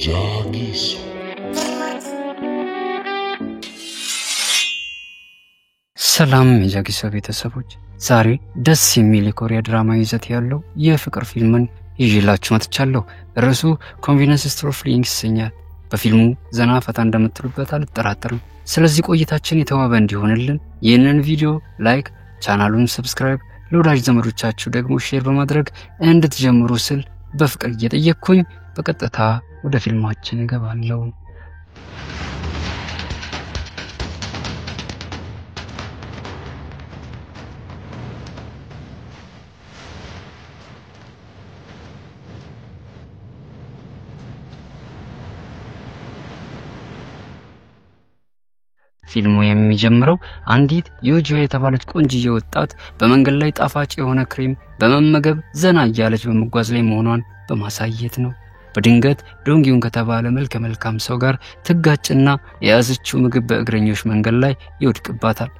Jagiso. ሰላም የጃጊሶ ቤተሰቦች፣ ዛሬ ደስ የሚል የኮሪያ ድራማ ይዘት ያለው የፍቅር ፊልምን ይዤላችሁ መጥቻለሁ። ርዕሱ ኮንቬኒየንስ ስቶር ኦፍ ሊንክስ ይሰኛል። በፊልሙ ዘና ፈታ እንደምትሉበት አልጠራጠርም። ስለዚህ ቆይታችን የተዋበ እንዲሆንልን ይህንን ቪዲዮ ላይክ፣ ቻናሉን ሰብስክራይብ፣ ለወዳጅ ዘመዶቻችሁ ደግሞ ሼር በማድረግ እንድትጀምሩ ስል በፍቅር እየጠየቅኩኝ በቀጥታ ወደ ፊልማችን እገባለሁ። ፊልሙ የሚጀምረው አንዲት ዮጆ የተባለች ቆንጅዬ ወጣት በመንገድ ላይ ጣፋጭ የሆነ ክሬም በመመገብ ዘና እያለች በመጓዝ ላይ መሆኗን በማሳየት ነው። በድንገት ዶንጊውን ከተባለ መልካም ሰው ጋር ትጋጭና የያዘችው ምግብ በእግረኞች መንገድ ላይ ይወድቅባታል።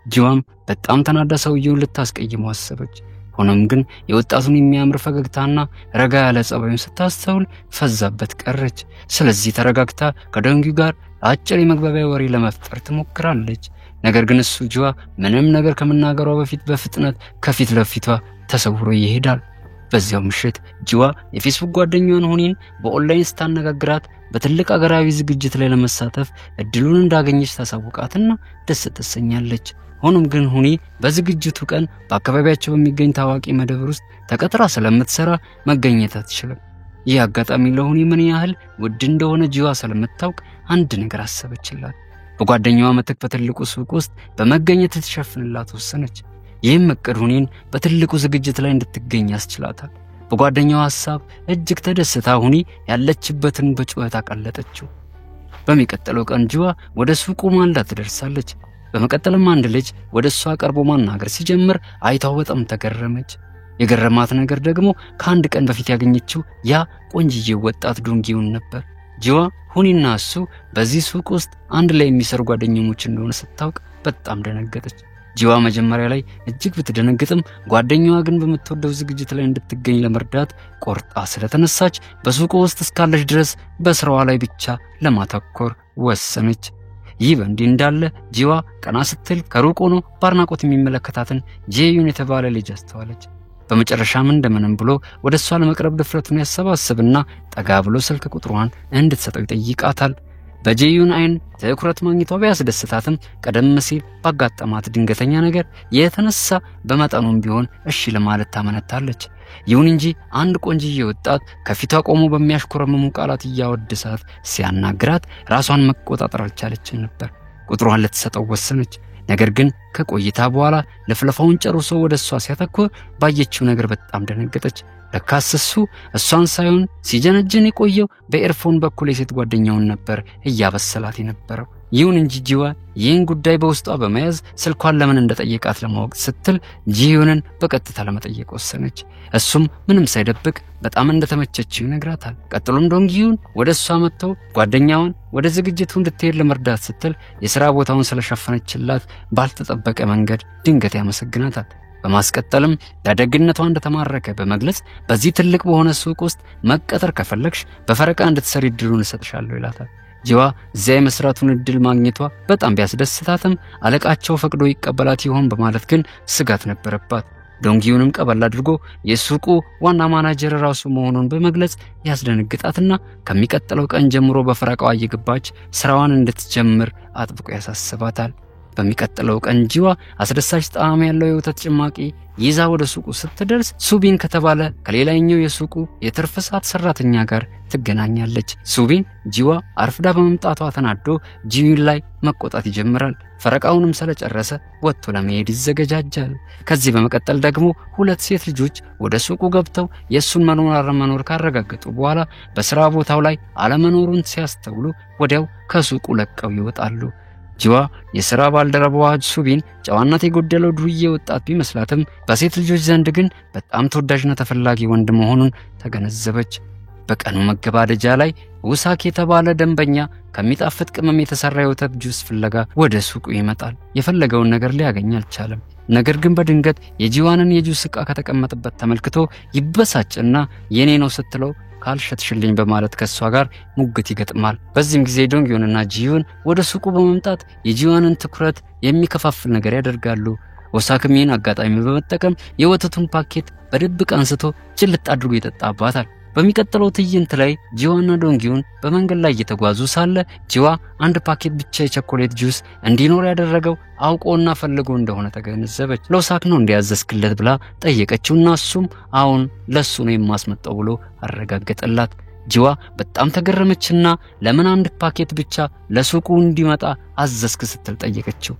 ጂዋም በጣም ተናዳ ሰውየውን ልታስቀይመው አሰበች። ሆኖም ግን የወጣቱን የሚያምር ፈገግታና ረጋ ያለ ጸባዩን ስታስተውል ፈዛበት ቀረች። ስለዚህ ተረጋግታ ከዶንጊው ጋር አጭር የመግባቢያ ወሬ ለመፍጠር ትሞክራለች። ነገር ግን እሱ ጂዋ ምንም ነገር ከመናገሯ በፊት በፍጥነት ከፊት ለፊቷ ተሰውሮ ይሄዳል። በዚያው ምሽት ጂዋ የፌስቡክ ጓደኛዋን ሁኒን በኦንላይን ስታነጋግራት በትልቅ አገራዊ ዝግጅት ላይ ለመሳተፍ እድሉን እንዳገኘች ታሳውቃትና ደስ ትሰኛለች። ሆኖም ግን ሁኒ በዝግጅቱ ቀን በአካባቢያቸው በሚገኝ ታዋቂ መደብር ውስጥ ተቀጥራ ስለምትሰራ መገኘት አትችልም። ይህ አጋጣሚ ለሁኒ ምን ያህል ውድ እንደሆነ ጂዋ ስለምታውቅ አንድ ነገር አሰበችላት። በጓደኛዋ ምትክ በትልቁ ሱቅ ውስጥ በመገኘት ትሸፍንላት ወሰነች። ይህም እቅድ ሁኒን በትልቁ ዝግጅት ላይ እንድትገኝ ያስችላታል። በጓደኛዋ ሐሳብ እጅግ ተደስታ ሁኒ ያለችበትን በጩኸት አቀለጠችው። በሚቀጥለው ቀን ጂዋ ወደ ሱቁ ማልዳ ትደርሳለች። በመቀጠልም አንድ ልጅ ወደ እሷ ቀርቦ ማናገር ሲጀምር አይታው በጣም ተገረመች። የገረማት ነገር ደግሞ ከአንድ ቀን በፊት ያገኘችው ያ ቆንጅዬ ወጣት ዶንጊውን ነበር። ጂዋ ሁኒና እሱ በዚህ ሱቅ ውስጥ አንድ ላይ የሚሰሩ ጓደኞች እንደሆነ ስታውቅ በጣም ደነገጠች። ጂዋ መጀመሪያ ላይ እጅግ ብትደነግጥም ጓደኛዋ ግን በምትወደው ዝግጅት ላይ እንድትገኝ ለመርዳት ቆርጣ ስለተነሳች በሱቁ ውስጥ እስካለች ድረስ በስራዋ ላይ ብቻ ለማተኮር ወሰነች። ይህ በእንዲህ እንዳለ ጂዋ ቀና ስትል ከሩቅ ሆኖ ባርናቆት የሚመለከታትን ጄዩን የተባለ ልጅ አስተዋለች። በመጨረሻም እንደምንም ብሎ ወደ እሷ ለመቅረብ ድፍረቱን ያሰባስብና ጠጋ ብሎ ስልክ ቁጥሯን እንድትሰጠው ይጠይቃታል። በጄዩን አይን ትኩረት ማግኘቷ ቢያስደስታትም ቀደም ሲል ባጋጠማት ድንገተኛ ነገር የተነሳ በመጠኑም ቢሆን እሺ ለማለት ታመነታለች። ይሁን እንጂ አንድ ቆንጅዬ ወጣት ከፊቷ ቆሞ በሚያሽኮረመሙ ቃላት እያወደሳት ሲያናግራት ራሷን መቆጣጠር አልቻለችም ነበር። ቁጥሯን ልትሰጠው ወሰነች። ነገር ግን ከቆይታ በኋላ ለፍለፋውን ጨርሶ ወደ እሷ ሲያተኩር ባየችው ነገር በጣም ደነገጠች። ለካስ እሱ እሷን ሳይሆን ሲጀነጅን የቆየው በኤርፎን በኩል የሴት ጓደኛውን ነበር እያበሰላት የነበረው። ይሁን እንጂ ጂዋ ይህን ጉዳይ በውስጧ በመያዝ ስልኳን ለምን እንደጠየቃት ለማወቅ ስትል ጂዩንን በቀጥታ ለመጠየቅ ወሰነች። እሱም ምንም ሳይደብቅ በጣም እንደተመቸችው ይነግራታል። ቀጥሎም ዶንጊዩን ወደ እሷ መጥቶ ጓደኛውን ወደ ዝግጅቱ እንድትሄድ ለመርዳት ስትል የሥራ ቦታውን ስለሸፈነችላት ባልተጠበቀ መንገድ ድንገት ያመሰግናታል። በማስቀጠልም ለደግነቷ እንደተማረከ በመግለጽ በዚህ ትልቅ በሆነ ሱቅ ውስጥ መቀጠር ከፈለግሽ በፈረቃ እንድትሰሪ እድሉን እሰጥሻለሁ ይላታል። ጂዋ እዚያ የመስራቱን እድል ማግኘቷ በጣም ቢያስደስታትም አለቃቸው ፈቅዶ ይቀበላት ይሆን በማለት ግን ስጋት ነበረባት። ዶንጊዩንም ቀበል አድርጎ የሱቁ ዋና ማናጀር ራሱ መሆኑን በመግለጽ ያስደነግጣትና ከሚቀጥለው ቀን ጀምሮ በፈረቃዋ እየገባች ስራዋን እንድትጀምር አጥብቆ ያሳስባታል። በሚቀጥለው ቀን ጂዋ አስደሳች ጣዕም ያለው የወተት ጭማቂ ይዛ ወደ ሱቁ ስትደርስ ሱቢን ከተባለ ከሌላኛው የሱቁ የትርፍ ሰዓት ሰራተኛ ጋር ትገናኛለች። ሱቢን ጂዋ አርፍዳ በመምጣቷ ተናዶ ጂዩን ላይ መቆጣት ይጀምራል። ፈረቃውንም ስለጨረሰ ወጥቶ ለመሄድ ይዘገጃጃል። ከዚህ በመቀጠል ደግሞ ሁለት ሴት ልጆች ወደ ሱቁ ገብተው የሱን መኖር ካረጋገጡ በኋላ በስራ ቦታው ላይ አለመኖሩን ሲያስተውሉ ወዲያው ከሱቁ ለቀው ይወጣሉ። ጂዋ የሥራ ባልደረባዋ ሱቢን ጨዋነት የጎደለው ዱርዬ ወጣት ቢመስላትም በሴት ልጆች ዘንድ ግን በጣም ተወዳጅና ተፈላጊ ወንድ መሆኑን ተገነዘበች። በቀኑ መገባደጃ ላይ ውሳክ የተባለ ደንበኛ ከሚጣፍጥ ቅመም የተሰራ የወተት ጁስ ፍለጋ ወደ ሱቁ ይመጣል። የፈለገውን ነገር ሊያገኝ አልቻለም። ነገር ግን በድንገት የጂዋንን የጁስ ዕቃ ከተቀመጠበት ተመልክቶ ይበሳጭና የኔ ነው ስትለው ካልሸጥሽልኝ በማለት ከሷ ጋር ሙግት ይገጥማል። በዚህም ጊዜ ዶንግዮንና ጂዩን ወደ ሱቁ በመምጣት የጂዋንን ትኩረት የሚከፋፍል ነገር ያደርጋሉ። ወሳክም ይህን አጋጣሚ በመጠቀም የወተቱን ፓኬት በድብቅ አንስቶ ጭልጥ አድርጎ ይጠጣባታል። በሚቀጥለው ትዕይንት ላይ ጂዋና ዶንግዮን በመንገድ ላይ እየተጓዙ ሳለ ጂዋ አንድ ፓኬት ብቻ የቸኮሌት ጁስ እንዲኖር ያደረገው አውቆና ፈልጎ እንደሆነ ተገነዘበች። ለወሳክ ነው እንዲያዘዝክለት ብላ ጠየቀችውና እሱም አሁን ለሱ ነው የማስመጣው ብሎ አረጋገጠላት። ጂዋ በጣም ተገረመችና ለምን አንድ ፓኬት ብቻ ለሱቁ እንዲመጣ አዘዝክ ስትል ጠየቀችው።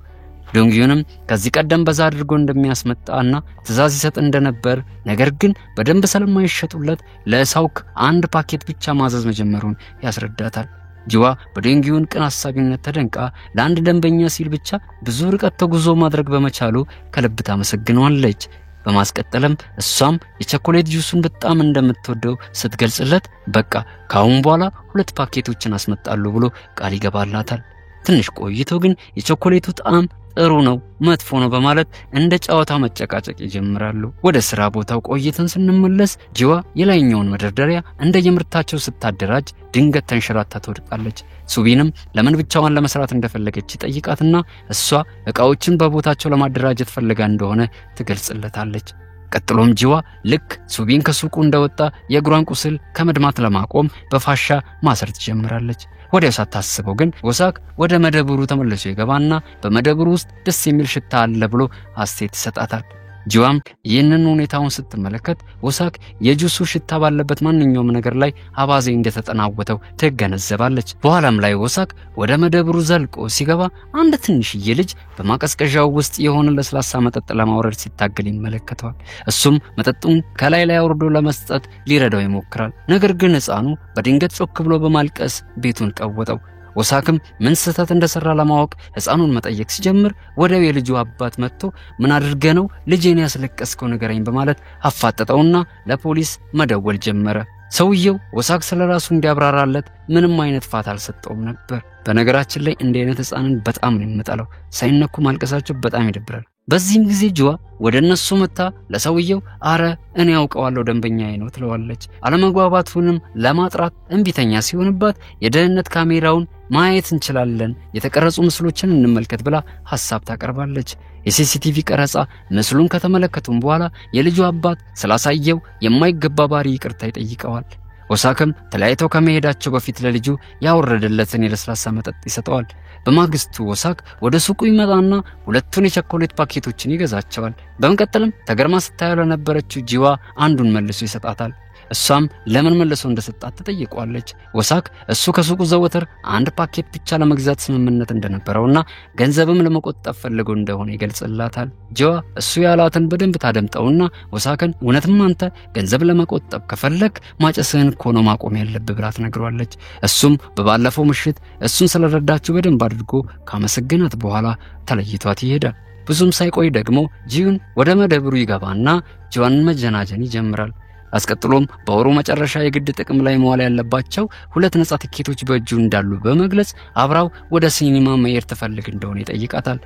ዶንግዮንም ከዚህ ቀደም በዛ አድርጎ እንደሚያስመጣና ትዕዛዝ ይሰጥ እንደነበር ነገር ግን በደንብ ስለማይሸጡለት ለሳውክ አንድ ፓኬት ብቻ ማዘዝ መጀመሩን ያስረዳታል። ጂዋ በዶንግዮን ቅን ሐሳቢነት ተደንቃ ለአንድ ደንበኛ ሲል ብቻ ብዙ ርቀት ተጉዞ ማድረግ በመቻሉ ከልብ ታመሰግነዋለች። በማስቀጠልም እሷም የቸኮሌት ጁሱን በጣም እንደምትወደው ስትገልጽለት በቃ ካሁን በኋላ 2 ፓኬቶችን አስመጣሉ ብሎ ቃል ይገባላታል። ትንሽ ቆይቶ ግን የቸኮሌቱ ጣዕም ጥሩ ነው መጥፎ ነው በማለት እንደ ጨዋታ መጨቃጨቅ ይጀምራሉ። ወደ ስራ ቦታው ቆይተን ስንመለስ ጂዋ የላይኛውን መደርደሪያ እንደ የምርታቸው ስታደራጅ ድንገት ተንሸራታ ትወድቃለች። ሱቢንም ለምን ብቻዋን ለመስራት እንደፈለገች ጠይቃትና እሷ ዕቃዎችን በቦታቸው ለማደራጀት ፈልጋ እንደሆነ ትገልጽለታለች። ቀጥሎም ጂዋ ልክ ሱቢን ከሱቁ እንደወጣ የእግሯን ቁስል ከመድማት ለማቆም በፋሻ ማሰር ትጀምራለች። ወዲያው ሳታስበው ግን ወሳክ ወደ መደብሩ ተመልሶ ይገባና በመደብሩ ውስጥ ደስ የሚል ሽታ አለ ብሎ አስተያየት ይሰጣታል። ጂዋም ይህንን ሁኔታውን ስትመለከት ወሳክ የጁሱ ሽታ ባለበት ማንኛውም ነገር ላይ አባዜ እንደተጠናወተው ትገነዘባለች። በኋላም ላይ ወሳክ ወደ መደብሩ ዘልቆ ሲገባ አንድ ትንሽዬ ልጅ በማቀዝቀዣው ውስጥ የሆነ ለስላሳ መጠጥ ለማውረድ ሲታገል ይመለከተዋል። እሱም መጠጡን ከላይ ላይ አውርዶ ለመስጠት ሊረዳው ይሞክራል። ነገር ግን ሕፃኑ በድንገት ጮክ ብሎ በማልቀስ ቤቱን ቀወጠው። ወሳክም ምን ስህተት እንደሰራ ለማወቅ ሕፃኑን መጠየቅ ሲጀምር ወዲያው የልጁ አባት መጥቶ ምን አድርገ ነው ልጄን ያስለቀስከው ንገረኝ በማለት አፋጠጠውና ለፖሊስ መደወል ጀመረ። ሰውየው ወሳክ ስለራሱ እንዲያብራራለት ምንም አይነት ፋታ አልሰጠውም ነበር። በነገራችን ላይ እንዲህ አይነት ሕፃንን በጣም ነው የሚመጣለው። ሳይነኩ ማልቀሳቸው በጣም ይደብራል። በዚህም ጊዜ ጂዋ ወደ እነሱ መጣ ለሰውየው አረ እኔ ያውቀዋለሁ ደንበኛዬ ነው ትለዋለች። አለመግባባቱንም ለማጥራት እንቢተኛ ሲሆንባት የደህንነት ካሜራውን ማየት እንችላለን፣ የተቀረጹ ምስሎችን እንመልከት ብላ ሐሳብ ታቀርባለች። የሲሲቲቪ ቀረጻ ምስሉን ከተመለከቱም በኋላ የልጁ አባት ስላሳየው የማይገባ ባሪ ይቅርታ ይጠይቀዋል። ወሳክም ተለያይተው ከመሄዳቸው በፊት ለልጁ ያወረደለትን የለስላሳ መጠጥ ይሰጠዋል። በማግስቱ ወሳክ ወደ ሱቁ ይመጣና 2 የቸኮሌት ፓኬቶችን ይገዛቸዋል። በመቀጠልም ተገርማ ስታየው ለነበረችው ጂዋ አንዱን መልሶ ይሰጣታል። እሷም ለምን መልሶ እንደሰጣት ተጠይቋለች። ወሳክ እሱ ከሱቁ ዘወትር አንድ ፓኬት ብቻ ለመግዛት ስምምነት እንደነበረውና ገንዘብም ለመቆጠብ ፈልጎ እንደሆነ ይገልጽላታል። ጂዋ እሱ ያላትን በደንብ ታደምጠውና ወሳክን እውነትም አንተ ገንዘብ ለመቆጠብ ከፈለክ ማጨስህን እኮ ነው ማቆም ያለብህ ብላ ትነግሯለች። እሱም በባለፈው ምሽት እሱን ስለረዳችው በደንብ አድርጎ ካመሰገናት በኋላ ተለይቷት ይሄዳል። ብዙም ሳይቆይ ደግሞ ጂዩን ወደ መደብሩ ይገባና ጂዋን መጀናጀን ይጀምራል። አስቀጥሎም በወሩ መጨረሻ የግድ ጥቅም ላይ መዋል ያለባቸው 2 ነጻ ትኬቶች በእጁ እንዳሉ በመግለጽ አብራው ወደ ሲኒማ መሄድ ትፈልግ እንደሆነ ይጠይቃታል።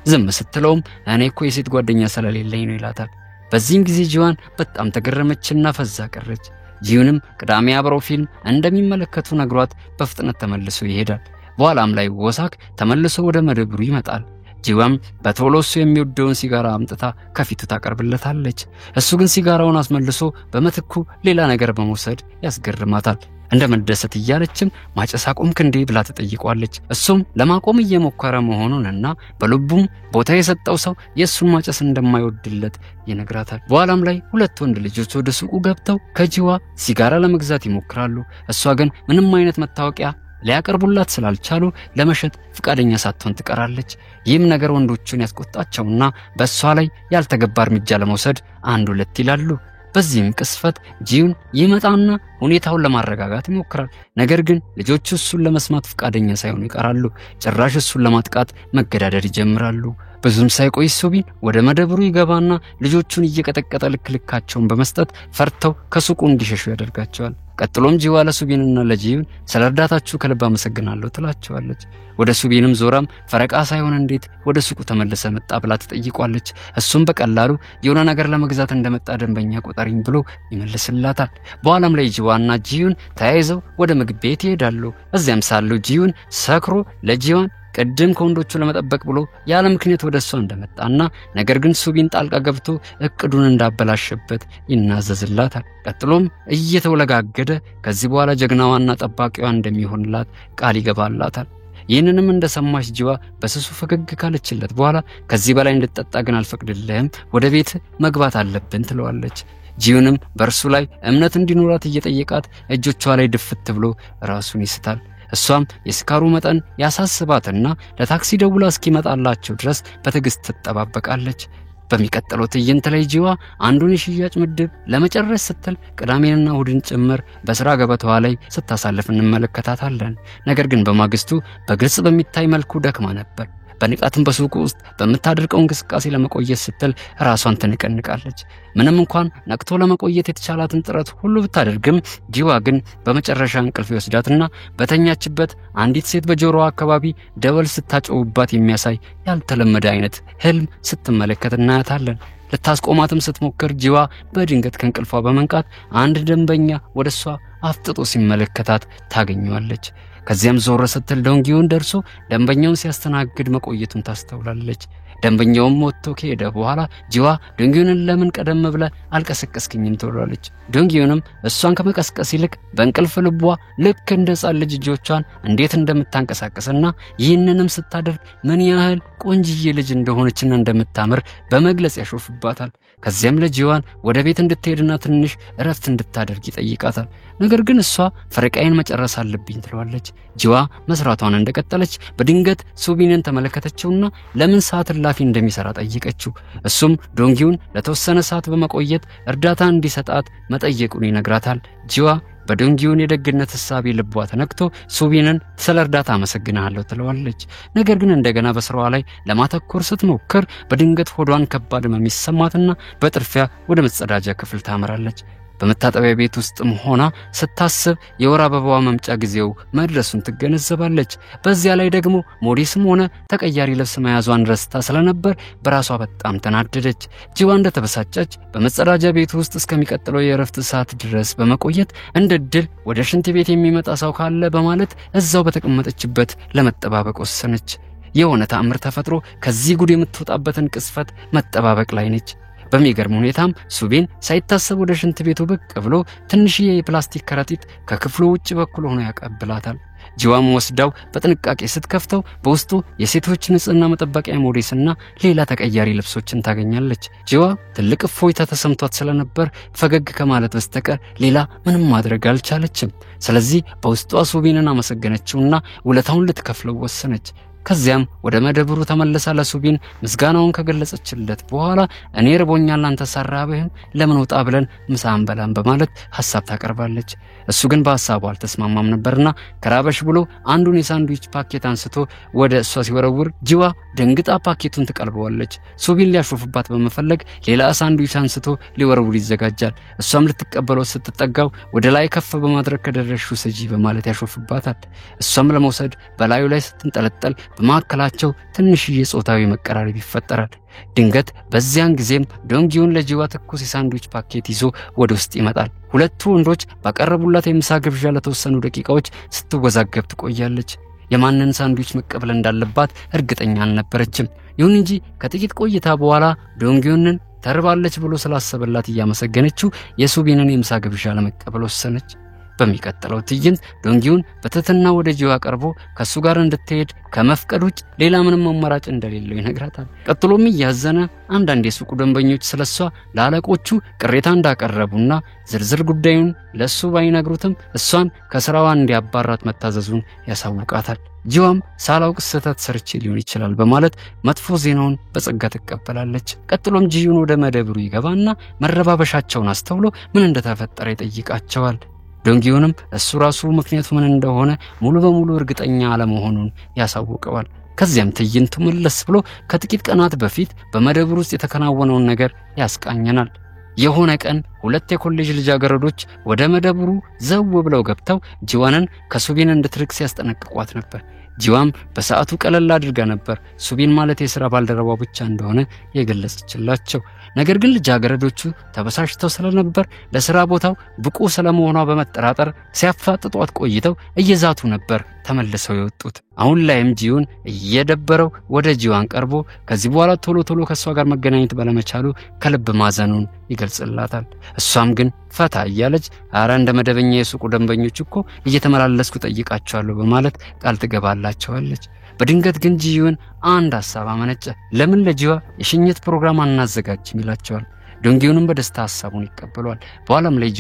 ዝም ስትለውም እኔ እኮ የሴት ጓደኛ ስለሌለኝ ነው ይላታል። በዚህም ጊዜ ጂዋን በጣም ተገረመችና ፈዛ ቀረች። ጂዩንም ቅዳሜ አብረው ፊልም እንደሚመለከቱ ነግሯት በፍጥነት ተመልሶ ይሄዳል። በኋላም ላይ ወሳክ ተመልሶ ወደ መደብሩ ይመጣል። ጂዋም በቶሎሱ የሚወደውን ሲጋራ አምጥታ ከፊቱ ታቀርብለታለች። እሱ ግን ሲጋራውን አስመልሶ በመትኩ ሌላ ነገር በመውሰድ ያስገርማታል። እንደመደሰት እያለችም ማጨስ አቆምክ እንዴ ብላ ተጠይቋለች። እሱም ለማቆም እየሞከረ መሆኑንና በልቡም ቦታ የሰጠው ሰው የእሱን ማጨስ እንደማይወድለት ይነግራታል። በኋላም ላይ 2 ወንድ ልጆች ወደ ሱቁ ገብተው ከጂዋ ሲጋራ ለመግዛት ይሞክራሉ። እሷ ግን ምንም አይነት መታወቂያ ሊያቀርቡላት ስላልቻሉ ለመሸጥ ፍቃደኛ ሳትሆን ትቀራለች። ይህም ነገር ወንዶቹን ያስቆጣቸውና በእሷ ላይ ያልተገባ እርምጃ ለመውሰድ 1-2 ይላሉ። በዚህም ቅስፈት ጂዩን ይመጣና ሁኔታውን ለማረጋጋት ይሞክራል። ነገር ግን ልጆቹ እሱን ለመስማት ፍቃደኛ ሳይሆኑ ይቀራሉ። ጭራሽ እሱን ለማጥቃት መገዳደር ይጀምራሉ። ብዙም ሳይቆይ ሱቢን ወደ መደብሩ ይገባና ልጆቹን እየቀጠቀጠ ልክልካቸውን በመስጠት ፈርተው ከሱቁ እንዲሸሹ ያደርጋቸዋል። ቀጥሎም ጂዋ ለሱቢንና ለጂዩን ስለ እርዳታችሁ ከልብ አመሰግናለሁ ትላቸዋለች። ወደ ሱቢንም ዞራም ፈረቃ ሳይሆን እንዴት ወደ ሱቁ ተመለሰ መጣ ብላ ትጠይቋለች። እሱም በቀላሉ የሆነ ነገር ለመግዛት እንደመጣ ደንበኛ ቆጠሪኝ ብሎ ይመልስላታል። በኋላም ላይ ጂዋና ጂዩን ተያይዘው ወደ ምግብ ቤት ይሄዳሉ። እዚያም ሳሉ ጂዩን ሰክሮ ለጂዋን ቀደም ከወንዶቹ ለመጠበቅ ብሎ ያለ ምክንያት ወደሷ እንደመጣና ነገር ግን ሱቢን ጣልቃ ገብቶ እቅዱን እንዳበላሸበት ይናዘዝላታል። ቀጥሎም እየተወለጋገደ ከዚህ በኋላ ጀግናዋና ጠባቂዋ እንደሚሆንላት ቃል ይገባላታል። ይህንንም እንደሰማች ጂዋ በስሱ ፈገግ ካለችለት በኋላ ከዚህ በላይ እንድትጠጣ ግን አልፈቅድልህም፣ ወደ ቤት መግባት አለብን ትለዋለች። ጂዩንም በእርሱ ላይ እምነት እንዲኖራት እየጠየቃት እጆቿ ላይ ድፍት ብሎ ራሱን ይስታል። እሷም የስካሩ መጠን ያሳስባትና ለታክሲ ደውላ እስኪመጣላቸው ድረስ በትዕግስት ትጠባበቃለች። በሚቀጥለው ትዕይንት ላይ ጂዋ አንዱን የሽያጭ ምድብ ለመጨረስ ስትል ቅዳሜንና እሁድን ጭምር በስራ ገበታዋ ላይ ስታሳልፍ እንመለከታታለን። ነገር ግን በማግስቱ በግልጽ በሚታይ መልኩ ደክማ ነበር። በንቃትም በሱቁ ውስጥ በመታደርቀው እንቅስቃሴ ለመቆየት ስትል ራሷን ትንቀንቃለች። ምንም እንኳን ነቅቶ ለመቆየት የተቻላትን ጥረት ሁሉ ብታደርግም ጂዋ ግን በመጨረሻ እንቅልፍ ይወስዳትና በተኛችበት አንዲት ሴት በጆሮዋ አካባቢ ደወል ስታጮውባት የሚያሳይ ያልተለመደ አይነት ህልም ስትመለከት እናያታለን። ልታስቆማትም ስትሞክር ጂዋ በድንገት ከእንቅልፏ በመንቃት አንድ ደንበኛ ወደሷ አፍጥጦ ሲመለከታት ታገኘዋለች። ከዚያም ዞር ስትል ዶንጊውን ደርሶ ደንበኛውን ሲያስተናግድ መቆየቱን ታስተውላለች። ደንበኛውም ወጥቶ ከሄደ በኋላ ጂዋ ዶንጊውን ለምን ቀደም ብለ አልቀሰቀስክኝም ትላለች። ዶንጊውንም እሷን ከመቀስቀስ ይልቅ በእንቅልፍ ልቧ ልክ እንደ ሕፃን ልጅ እጆቿን እንዴት እንደምታንቀሳቀስና ይህንንም ስታደርግ ምን ያህል ቆንጅዬ ልጅ እንደሆነችና እንደምታምር በመግለጽ ያሾፍባታል። ከዚያም ለጂዋን ወደ ቤት እንድትሄድና ትንሽ እረፍት እንድታደርግ ይጠይቃታል። ነገር ግን እሷ ፈረቃዬን መጨረስ አለብኝ ትለዋለች። ጂዋ መስራቷን እንደቀጠለች በድንገት ሱቢንን ተመለከተችውና ለምን ሰዓት እላፊ እንደሚሰራ ጠየቀችው። እሱም ዶንጊውን ለተወሰነ ሰዓት በመቆየት እርዳታ እንዲሰጣት መጠየቁን ይነግራታል። ጂዋ በዶንጊውን የደግነት ሐሳብ ልቧ ተነክቶ ሱቢንን ስለ እርዳታ አመሰግናለሁ ትለዋለች። ነገር ግን እንደገና በስራዋ ላይ ለማተኮር ስትሞክር በድንገት ሆዷን ከባድ ህመም ይሰማትና በጥርፊያ ወደ መጸዳጃ ክፍል ታመራለች። በመታጠቢያ ቤት ውስጥም ሆና ስታስብ የወር አበባዋ መምጫ ጊዜው መድረሱን ትገነዘባለች። በዚያ ላይ ደግሞ ሞዴስም ሆነ ተቀያሪ ልብስ መያዟን ረስታ ስለነበር በራሷ በጣም ተናደደች። ጂዋ እንደተበሳጨች በመጸዳጃ ቤት ውስጥ እስከሚቀጥለው የእረፍት ሰዓት ድረስ በመቆየት እንደ ድል ወደ ሽንት ቤት የሚመጣ ሰው ካለ በማለት እዛው በተቀመጠችበት ለመጠባበቅ ወሰነች። የሆነ ተአምር ተፈጥሮ ከዚህ ጉድ የምትወጣበትን ቅስፈት መጠባበቅ ላይ ነች። በሚገርም ሁኔታም ሱቢን ሳይታሰብ ወደ ሽንት ቤቱ ብቅ ብሎ ትንሽዬ የፕላስቲክ ከረጢት ከክፍሉ ውጭ በኩል ሆኖ ያቀብላታል። ጂዋም ወስዳው በጥንቃቄ ስትከፍተው በውስጡ የሴቶች ንጽህና መጠበቂያ ሞዴስና ሌላ ተቀያሪ ልብሶችን ታገኛለች። ጂዋ ትልቅ እፎይታ ተሰምቷት ስለነበር ፈገግ ከማለት በስተቀር ሌላ ምንም ማድረግ አልቻለችም። ስለዚህ በውስጧ ሱቢንን አመሰገነችውና ውለታውን ልትከፍለው ወሰነች። ከዚያም ወደ መደብሩ ተመለሳ ለሱቢን ምስጋናውን ከገለጸችለት በኋላ እኔ ርቦኛል አንተ ሰራብህም ለምን ወጣ ብለን ምሳ አንበላም በማለት ሐሳብ ታቀርባለች። እሱ ግን በሐሳቡ አልተስማማም ነበርና ከራበሽ ብሎ አንዱን የሳንድዊች ፓኬት አንስቶ ወደ እሷ ሲወረውር ጂዋ ደንግጣ ፓኬቱን ትቀልበዋለች። ሱቢን ሊያሾፍባት በመፈለግ ሌላ ሳንድዊች አንስቶ ሊወረውር ይዘጋጃል። እሷም ልትቀበለው ስትጠጋው ወደ ላይ ከፍ በማድረግ ከደረሹ ስጂ በማለት ያሾፍባታል። እሷም ለመውሰድ በላዩ ላይ ስትንጠለጠል በማከላቸው ትንሽዬ ጾታዊ መቀራረብ ይፈጠራል። ድንገት በዚያን ጊዜም ዶንጊውን ለጂዋ ትኩስ የሳንድዊች ፓኬት ይዞ ወደ ውስጥ ይመጣል። ሁለቱ ወንዶች ባቀረቡላት የምሳ ግብዣ ለተወሰኑ ደቂቃዎች ስትወዛገብ ትቆያለች። የማንን ሳንድዊች መቀበል እንዳለባት እርግጠኛ አልነበረችም። ይሁን እንጂ ከጥቂት ቆይታ በኋላ ዶንጊውንን ተርባለች ብሎ ስላሰበላት እያመሰገነችው የሱቢንን የምሳ ግብዣ ለመቀበል ወሰነች። በሚቀጥለው ትዕይንት ዶንጊውን በትህትና ወደ ጂዋ ቀርቦ ከሱ ጋር እንድትሄድ ከመፍቀድ ውጭ ሌላ ምንም አማራጭ እንደሌለው ይነግራታል። ቀጥሎም እያዘነ አንዳንድ የሱቁ ደንበኞች ስለሷ ለአለቆቹ ቅሬታ እንዳቀረቡና ዝርዝር ጉዳዩን ለሱ ባይነግሩትም እሷን ከስራዋ እንዲያባራት መታዘዙን ያሳውቃታል። ጂዋም ሳላውቅ ስህተት ሰርቼ ሊሆን ይችላል በማለት መጥፎ ዜናውን በጸጋ ትቀበላለች። ቀጥሎም ጂዩን ወደ መደብሩ ይገባና መረባበሻቸውን አስተውሎ ምን እንደተፈጠረ ይጠይቃቸዋል። ዶንጊውንም እሱ ራሱ ምክንያቱ ምን እንደሆነ ሙሉ በሙሉ እርግጠኛ አለመሆኑን ያሳውቀዋል። ከዚያም ትዕይንቱ መለስ ብሎ ከጥቂት ቀናት በፊት በመደብር ውስጥ የተከናወነውን ነገር ያስቃኘናል። የሆነ ቀን ሁለት የኮሌጅ ልጃገረዶች ወደ መደብሩ ዘው ብለው ገብተው ጂዋንን ከሱቢን እንድትርቅ ሲያስጠነቅቋት ነበር። ጂዋም በሰዓቱ ቀለል አድርጋ ነበር ሱቢን ማለት የሥራ ባልደረባው ብቻ እንደሆነ የገለጸችላቸው። ነገር ግን ልጃገረዶቹ ተበሳሽተው ስለነበር ለሥራ ቦታው ብቁ ስለመሆኗ በመጠራጠር ሲያፋጥጧት ቆይተው እየዛቱ ነበር ተመልሰው የወጡት። አሁን ላይም ጂዩን እየደበረው ወደ ጂዋን ቀርቦ ከዚህ በኋላ ቶሎ ከሷ ጋር መገናኘት ባለመቻሉ ከልብ ማዘኑን ይገልጽላታል። እሷም ግን ፈታ እያለች አረ እንደ መደበኛ የሱቁ ደንበኞች እኮ እየተመላለስኩ ጠይቃቸዋለሁ በማለት ቃል ትገባላቸዋለች። በድንገት ግን ጂዩን አንድ ሐሳብ አመነጨ። ለምን ለጂዋ የሽኝት ፕሮግራም አናዘጋጅም ይላቸዋል። ዶንጊዩንም በደስታ ሐሳቡን ይቀበሏል። በኋላም ላይ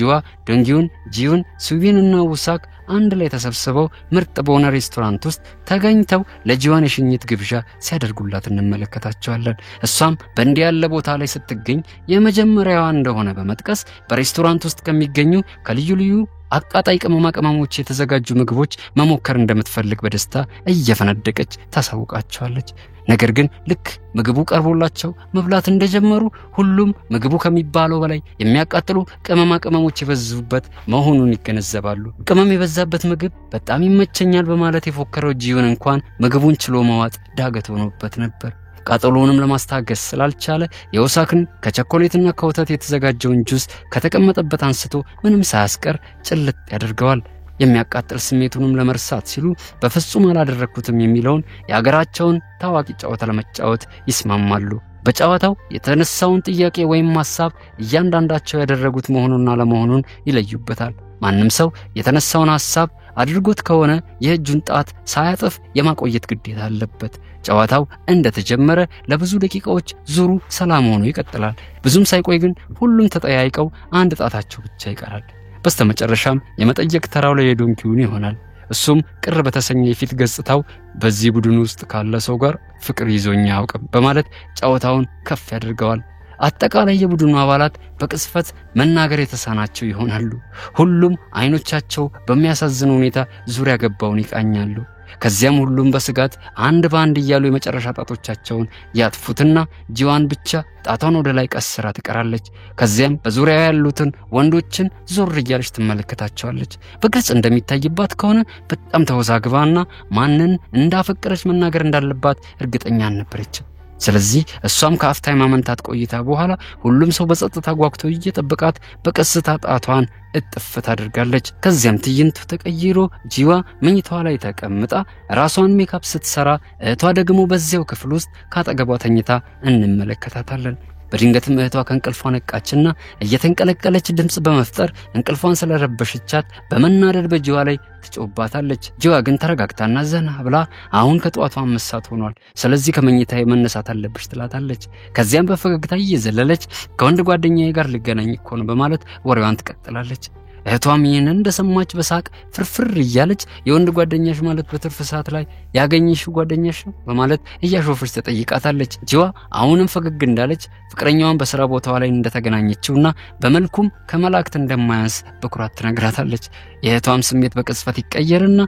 ዶንጊዩን ጂዩን ሱቢንና ውሳክ አንድ ላይ ተሰብስበው ምርጥ በሆነ ሬስቶራንት ውስጥ ተገኝተው ለጂዋን የሽኝት ግብዣ ሲያደርጉላት እንመለከታቸዋለን። እሷም በእንዲህ ያለ ቦታ ላይ ስትገኝ የመጀመሪያዋ እንደሆነ በመጥቀስ በሬስቶራንት ውስጥ ከሚገኙ ከልዩ ልዩ አቃጣይ ቅመማ ቅመሞች የተዘጋጁ ምግቦች መሞከር እንደምትፈልግ በደስታ እየፈነደቀች ታሳውቃቸዋለች። ነገር ግን ልክ ምግቡ ቀርቦላቸው መብላት እንደጀመሩ ሁሉም ምግቡ ከሚባለው በላይ የሚያቃጥሉ ቅመማ ቅመሞች የበዙበት መሆኑን ይገነዘባሉ። ቅመም የበዛበት ምግብ በጣም ይመቸኛል በማለት የፎከረው ጂዩን እንኳን ምግቡን ችሎ መዋጥ ዳገት ሆኖበት ነበር። ቃጠሎውንም ለማስታገስ ስላልቻለ የውሳክን ከቸኮሌትና ከወተት የተዘጋጀውን ጁስ ከተቀመጠበት አንስቶ ምንም ሳያስቀር ጭልጥ ያደርገዋል። የሚያቃጥል ስሜቱንም ለመርሳት ሲሉ በፍጹም አላደረኩትም የሚለውን የሀገራቸውን ታዋቂ ጨዋታ ለመጫወት ይስማማሉ። በጨዋታው የተነሳውን ጥያቄ ወይም ሐሳብ እያንዳንዳቸው ያደረጉት መሆኑንና ለመሆኑን ይለዩበታል። ማንም ሰው የተነሳውን ሐሳብ አድርጎት ከሆነ የእጁን ጣት ሳያጥፍ የማቆየት ግዴታ አለበት። ጨዋታው እንደተጀመረ ለብዙ ደቂቃዎች ዙሩ ሰላም ሆኖ ይቀጥላል። ብዙም ሳይቆይ ግን ሁሉም ተጠያይቀው አንድ ጣታቸው ብቻ ይቀራል። በስተመጨረሻም የመጠየቅ ተራው ላይ ዶንጊዩን ይሆናል። እሱም ቅር በተሰኘ የፊት ገጽታው በዚህ ቡድን ውስጥ ካለ ሰው ጋር ፍቅር ይዞኝ አያውቅም በማለት ጨዋታውን ከፍ ያደርገዋል። አጠቃላይ የቡድኑ አባላት በቅጽበት መናገር የተሳናቸው ይሆናሉ። ሁሉም አይኖቻቸው በሚያሳዝን ሁኔታ ዙሪያ ገባውን ይቃኛሉ። ከዚያም ሁሉም በስጋት አንድ ባንድ እያሉ የመጨረሻ ጣቶቻቸውን ያጥፉትና ጂዋን ብቻ ጣቷን ወደ ላይ ቀስራ ትቀራለች። ከዚያም በዙሪያ ያሉትን ወንዶችን ዞር እያለች ትመለከታቸዋለች። በግልጽ እንደሚታይባት ከሆነ በጣም ተወዛግባና ማንን እንዳፈቀረች መናገር እንዳለባት እርግጠኛ አልነበረችም። ስለዚህ እሷም ከአፍታ ማመንታት ቆይታ በኋላ ሁሉም ሰው በጸጥታ ጓጉቶ እየጠበቃት በቀስታ ጣቷን እጥፍ ታደርጋለች። ከዚያም ትዕይንቱ ተቀይሮ ጂዋ መኝታዋ ላይ ተቀምጣ ራሷን ሜካፕ ስትሰራ፣ እህቷ ደግሞ በዚያው ክፍል ውስጥ ካጠገቧ ተኝታ እንመለከታታለን። በድንገትም እህቷ ከእንቅልፏ ነቃችና እየተንቀለቀለች ድምጽ በመፍጠር እንቅልፏን ስለረበሸቻት በመናደድ በጂዋ ላይ ትጮባታለች። ጂዋ ግን ተረጋግታና ዘና ብላ አሁን ከጧቷ መሳት ሆኗል፣ ስለዚህ ከመኝታዬ መነሳት አለብሽ ትላታለች። ከዚያም በፈገግታ እየዘለለች ከወንድ ጓደኛዬ ጋር ልገናኝ እኮ ነው በማለት ወሬዋን ትቀጥላለች። እህቷም ይህንን እንደሰማች በሳቅ ፍርፍር እያለች የወንድ ጓደኛሽ ማለት በትርፍ ሰዓት ላይ ያገኘሽው ጓደኛሽ ነው በማለት እያሾፈች ተጠይቃታለች። ጂዋ አሁንም ፈገግ እንዳለች ፍቅረኛዋን በሥራ ቦታዋ ላይ እንደተገናኘችውና በመልኩም ከመላእክት እንደማያንስ በኩራት ትነግራታለች። የእህቷም ስሜት በቅጽበት ይቀየርና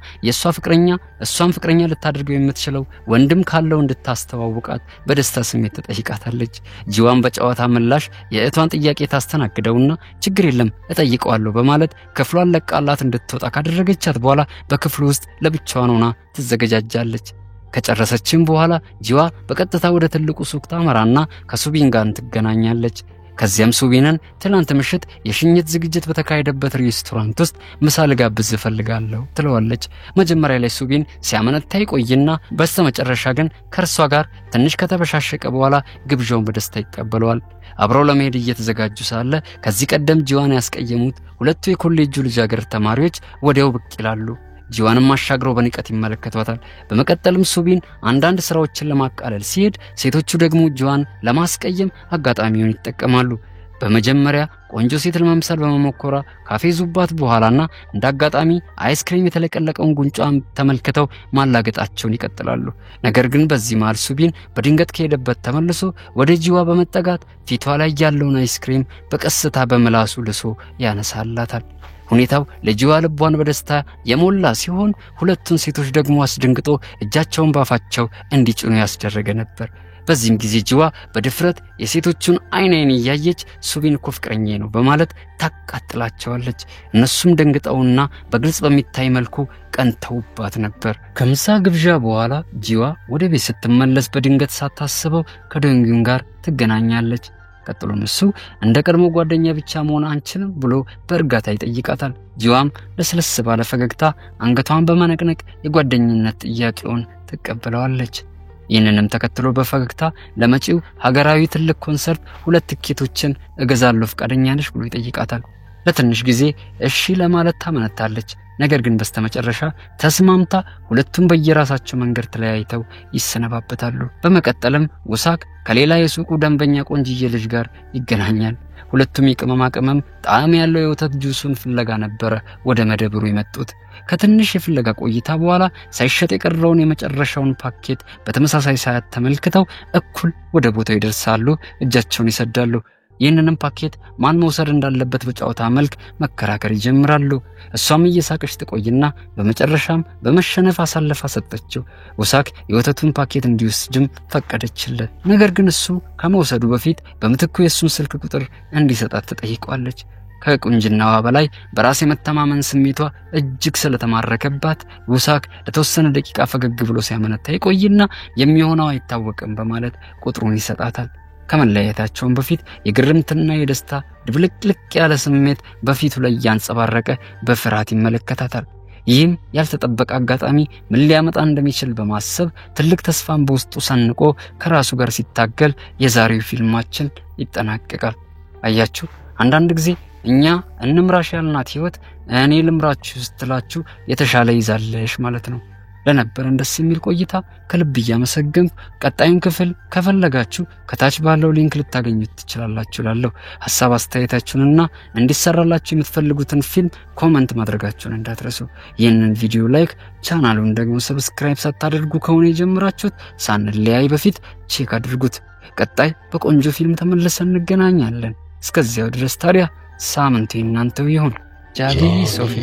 እሷም ፍቅረኛ ልታደርገው የምትችለው ወንድም ካለው እንድታስተዋውቃት በደስታ ስሜት ትጠይቃታለች። ጂዋን በጨዋታ ምላሽ የእህቷን ጥያቄ ታስተናግደውና ችግር የለም እጠይቀዋለሁ በማለት ክፍሏን ለቃላት እንድትወጣ ካደረገቻት በኋላ በክፍሉ ውስጥ ለብቻዋን ሆና ትዘገጃጃለች። ከጨረሰችም በኋላ ጂዋ በቀጥታ ወደ ትልቁ ሱቅ ታመራና ከሱቢን ጋር ትገናኛለች። ከዚያም ሱቢንን ትላንት ምሽት የሽኝት ዝግጅት በተካሄደበት ሬስቶራንት ውስጥ ምሳ ልጋብዝ እፈልጋለሁ ትለዋለች። መጀመሪያ ላይ ሱቢን ሲያመነታ ይቆይና በስተመጨረሻ ግን ከእርሷ ጋር ትንሽ ከተበሻሸቀ በኋላ ግብዣውን በደስታ ይቀበለዋል። አብረው ለመሄድ እየተዘጋጁ ሳለ ከዚህ ቀደም ጂዋን ያስቀየሙት ሁለቱ የኮሌጁ ልጃገረድ ተማሪዎች ወዲያው ብቅ ይላሉ። ጂዋንም አሻግረው በንቀት ይመለከቷታል። በመቀጠልም ሱቢን አንዳንድ ስራዎችን ለማቃለል ሲሄድ፣ ሴቶቹ ደግሞ ጂዋን ለማስቀየም አጋጣሚውን ይጠቀማሉ። በመጀመሪያ ቆንጆ ሴት ለመምሰል በመሞከሯ ካፌዙባት በኋላና እንዳጋጣሚ አይስክሪም የተለቀለቀውን ጉንጯን ተመልክተው ማላገጣቸውን ይቀጥላሉ። ነገር ግን በዚህ መሃል ሱቢን በድንገት ከሄደበት ተመልሶ ወደ ጂዋ በመጠጋት ፊቷ ላይ ያለውን አይስክሪም በቀስታ በመላሱ ልሶ ያነሳላታል። ሁኔታው ለጂዋ ልቧን በደስታ የሞላ ሲሆን ሁለቱን ሴቶች ደግሞ አስደንግጦ እጃቸውን ባፋቸው እንዲጭኑ ያስደረገ ነበር። በዚህም ጊዜ ጂዋ በድፍረት የሴቶቹን አይን እያየች ሱቢን እኮ ፍቅረኛዬ ነው በማለት ታቃጥላቸዋለች። እነሱም ደንግጠውና በግልጽ በሚታይ መልኩ ቀንተውባት ነበር። ከምሳ ግብዣ በኋላ ጂዋ ወደ ቤት ስትመለስ በድንገት ሳታስበው ከዶንጊዩን ጋር ትገናኛለች። ቀጥሎም እሱ እንደ ቀድሞ ጓደኛ ብቻ መሆን አንችልም ብሎ በእርጋታ ይጠይቃታል። ጂዋም ለስለስ ባለ ፈገግታ አንገቷን በመነቅነቅ የጓደኝነት ጥያቄውን ትቀበለዋለች። ይህንንም ተከትሎ በፈገግታ ለመጪው ሀገራዊ ትልቅ ኮንሰርት 2 ትኬቶችን እገዛለሁ ፍቃደኛ ነሽ ብሎ ይጠይቃታል። ለትንሽ ጊዜ እሺ ለማለት ታመነታለች። ነገር ግን በስተመጨረሻ ተስማምታ ሁለቱም በየራሳቸው መንገድ ተለያይተው ይሰነባበታሉ። በመቀጠልም ውሳክ ከሌላ የሱቁ ደንበኛ ቆንጅዬ ልጅ ጋር ይገናኛል። ሁለቱም የቅመማ ቅመም ጣዕም ያለው የወተት ጁሱን ፍለጋ ነበር ወደ መደብሩ የመጡት። ከትንሽ የፍለጋ ቆይታ በኋላ ሳይሸጥ የቀረውን የመጨረሻውን ፓኬት በተመሳሳይ ሰዓት ተመልክተው እኩል ወደ ቦታው ይደርሳሉ፣ እጃቸውን ይሰዳሉ። ይህንንም ፓኬት ማን መውሰድ እንዳለበት በጨዋታ መልክ መከራከር ይጀምራሉ። እሷም እየሳቀች ትቆይና በመጨረሻም በመሸነፍ አሳልፋ ሰጠችው። ውሳክ የወተቱን ፓኬት እንዲወስድም ፈቀደችለት። ነገር ግን እሱ ከመውሰዱ በፊት በምትኩ የሱን ስልክ ቁጥር እንዲሰጣት ተጠይቋለች። ከቁንጅናዋ በላይ በራስ የመተማመን ስሜቷ እጅግ ስለተማረከባት ውሳክ ለተወሰነ ደቂቃ ፈገግ ብሎ ሲያመነታ ይቆይና የሚሆነው አይታወቅም በማለት ቁጥሩን ይሰጣታል። ከመለያየታቸው በፊት የግርምትና የደስታ ድብልቅልቅ ያለ ስሜት በፊቱ ላይ ያንጸባረቀ በፍርሃት ይመለከታታል። ይህም ያልተጠበቀ አጋጣሚ ምን ሊያመጣ እንደሚችል በማሰብ ትልቅ ተስፋን በውስጡ ሰንቆ ከራሱ ጋር ሲታገል የዛሬው ፊልማችን ይጠናቀቃል። አያችሁ፣ አንዳንድ ጊዜ እኛ እንምራሽ ያልናት ህይወት እኔ ልምራችሁ ስትላችሁ የተሻለ ይዛለሽ ማለት ነው። ለነበረን ደስ የሚል ቆይታ ከልብ እያመሰገንኩ ቀጣዩን ክፍል ከፈለጋችሁ ከታች ባለው ሊንክ ልታገኙት ትችላላችሁ። ላለው ሐሳብ አስተያየታችሁንና እንዲሰራላችሁ የምትፈልጉትን ፊልም ኮሜንት ማድረጋችሁን እንዳትረሱ። ይህንን ቪዲዮ ላይክ፣ ቻናሉን ደግሞ ሰብስክራይብ ሳታደርጉ ከሆነ የጀመራችሁት ሳንለያይ በፊት ቼክ አድርጉት። ቀጣይ በቆንጆ ፊልም ተመልሰን እንገናኛለን። እስከዚያው ድረስ ታዲያ ሳምንቱ እናንተው ይሁን። ጃቪ ሶፊ